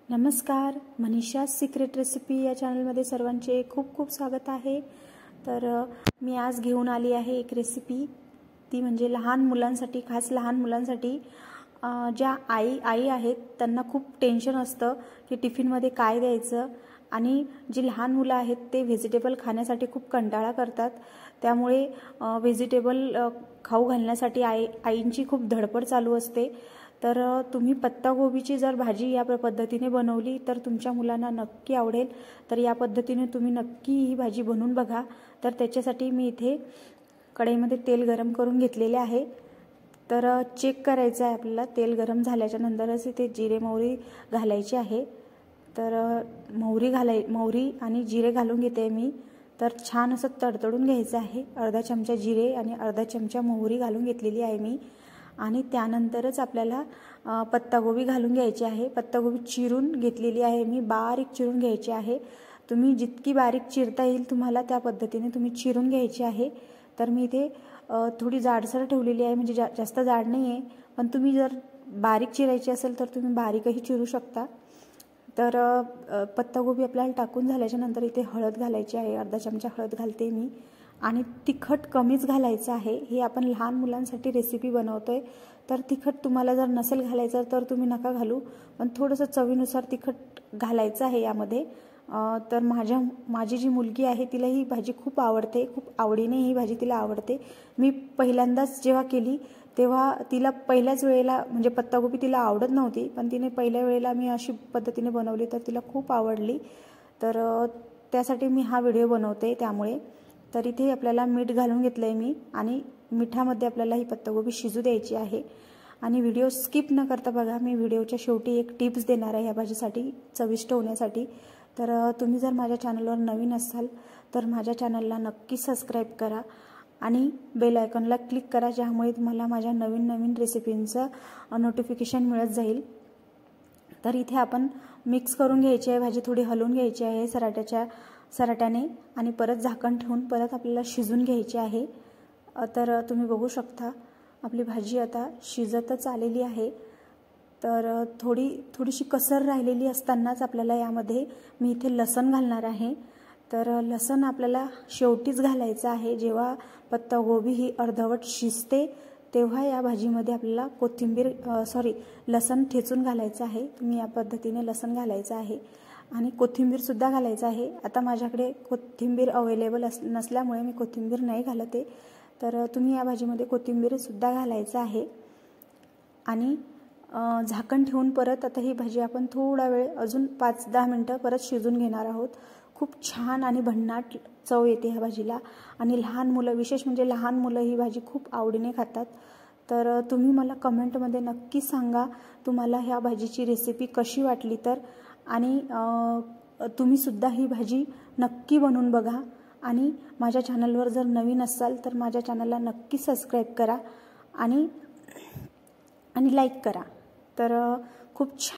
नमस्कार, Manisha secret recipe या चॅनलमध्ये सर्वांचे खूप खूप स्वागत आहे। तर मी आज घेऊन आली आहे एक रेसिपी, ती म्हणजे लहान मुलांसाठी, खास लहान मुलांसाठी ज्या आई आहेत त्यांना खूप टेन्शन असतं की टिफिनमध्ये काय द्यायचं, आणि जी लहान मुलं आहेत ते व्हेजिटेबल खाण्यासाठी खूप कंटाळा करतात। त्यामुळे व्हेजिटेबल खाऊ घालण्यासाठी आईंची खूप धडपड चालू असते। तर तुम्ही पत्तागोबीची जर भाजी या पद्धतीने बनवली तर तुमच्या मुलांना नक्की आवडेल। तर या पद्धतीने तुम्ही नक्की ही भाजी बनवून बघा। तर त्याच्यासाठी मी इथे कढईमध्ये तेल गरम करून घेतलेले आहे। तर चेक करायचं आहे आपल्याला, तेल गरम झाल्याच्या नंतरच इथे जिरे मोहरी घालायची आहे। तर मोहरी आणि जिरे घालून घेते मी। तर छान असं तडतडून घ्यायचं आहे। अर्धा चमचा जिरे आणि अर्धा चमचा मोहरी घालून घेतलेली आहे मी, आणि त्यानंतरच आपल्याला पत्तागोबी घालून घ्यायची आहे। पत्तागोबी चिरून घेतलेली आहे मी, बारीक चिरून घ्यायची आहे। तुम्ही जितकी बारीक चिरता येईल तुम्हाला त्या पद्धतीने तुम्ही चिरून घ्यायची आहे। तर मी इथे थोडी जाडसर ठेवलेली आहे, म्हणजे जास्त जाड नाही आहे, पण तुम्ही जर बारीक चिरायची असेल तर तुम्ही बारीकही चिरू शकता। तर पत्तागोबी आपल्याला टाकून झाल्याच्या नंतर इथे हळद घालायची आहे। अर्धा चमचा हळद घालते मी, आणि तिखट कमीच घालायचं आहे। हे आपण लहान मुलांसाठी रेसिपी बनवतोय, तर तिखट तुम्हाला जर नसेल घालायचं तर तुम्ही नका घालू, पण थोडंसं चवीनुसार तिखट घालायचं आहे यामध्ये। तर माझी जी मुलगी आहे तिला ही भाजी खूप आवडते, खूप आवडीने ही भाजी तिला आवडते। मी पहिल्यांदाच जेव्हा केली तेव्हा तिला पहिल्याच वेळेला, म्हणजे पत्तागोबी तिला आवडत नव्हती, पण तिने पहिल्या वेळेला मी अशी पद्धतीने बनवली तर तिला खूप आवडली। तर त्यासाठी मी हा व्हिडिओ बनवते त्यामुळे। तर इथे आपल्याला मीठ घालून घेतलंय मी, आणि मिठामध्ये आपल्याला ही पत्तागोबी शिजू द्यायची आहे। आणि व्हिडिओ स्किप न करता बघा, मी व्हिडिओच्या शेवटी एक टिप्स देणार आहे या भाजीसाठी चविष्ट होण्यासाठी। तर तुम्ही जर माझ्या चॅनलवर नवीन असाल तर माझ्या चॅनलला नक्की सबस्क्राईब करा आणि बेल आयकॉनला क्लिक करा, ज्यामुळे तुम्हाला माझ्या नवीन रेसिपींचं नोटिफिकेशन मिळत जाईल। तर इथे आपण मिक्स करून घ्यायची आहे भाजी, थोडी हलवून घ्यायची आहे सराट्याने, आणि परत झाकण ठेवून परत आपल्याला शिजून घ्यायची आहे। तर तुम्ही बघू शकता आपली भाजी आता शिजतच आलेली आहे। तर थोडीशी कसर राहिलेली असतानाच आपल्याला यामध्ये मी इथे लसण घालणार आहे। तर लसण आपल्याला शेवटीच घालायचं आहे, जेव्हा पत्तागोबी ही अर्धवट शिजते तेव्हा या भाजीमध्ये आपल्याला लसण ठेचून घालायचं आहे। तुम्ही या पद्धतीने लसण घालायचं आहे, आणि कोथिंबीर सुद्धा घालायचं आहे। आता माझ्याकडे कोथिंबीर अवेलेबल नसल्यामुळे मी कोथिंबीर नाही घालते, तर तुम्ही या भाजीमध्ये कोथिंबीर सुद्धा घालायचं आहे। आणि झाकण ठेवून परत आता ही भाजी आपण थोडा वेळ, अजून 5-10 मिनिटं परत शिजून घेणार आहोत। खूप छान आणि भन्नाट चव येते ह्या भाजीला, आणि लहान मुलं, विशेष म्हणजे लहान मुलं ही भाजी खूप आवडीने खातात। तर तुम्ही मला कमेंटमध्ये नक्की सांगा तुम्हाला ह्या भाजीची रेसिपी कशी वाटली तर, आणि तुम्ही सुद्धा ही भाजी नक्की बनवून बघा। आणि माझ्या चॅनलवर जर नवीन असाल तर माझ्या चॅनलला नक्की सबस्क्राईब करा आणि लाईक करा। तर खूप छान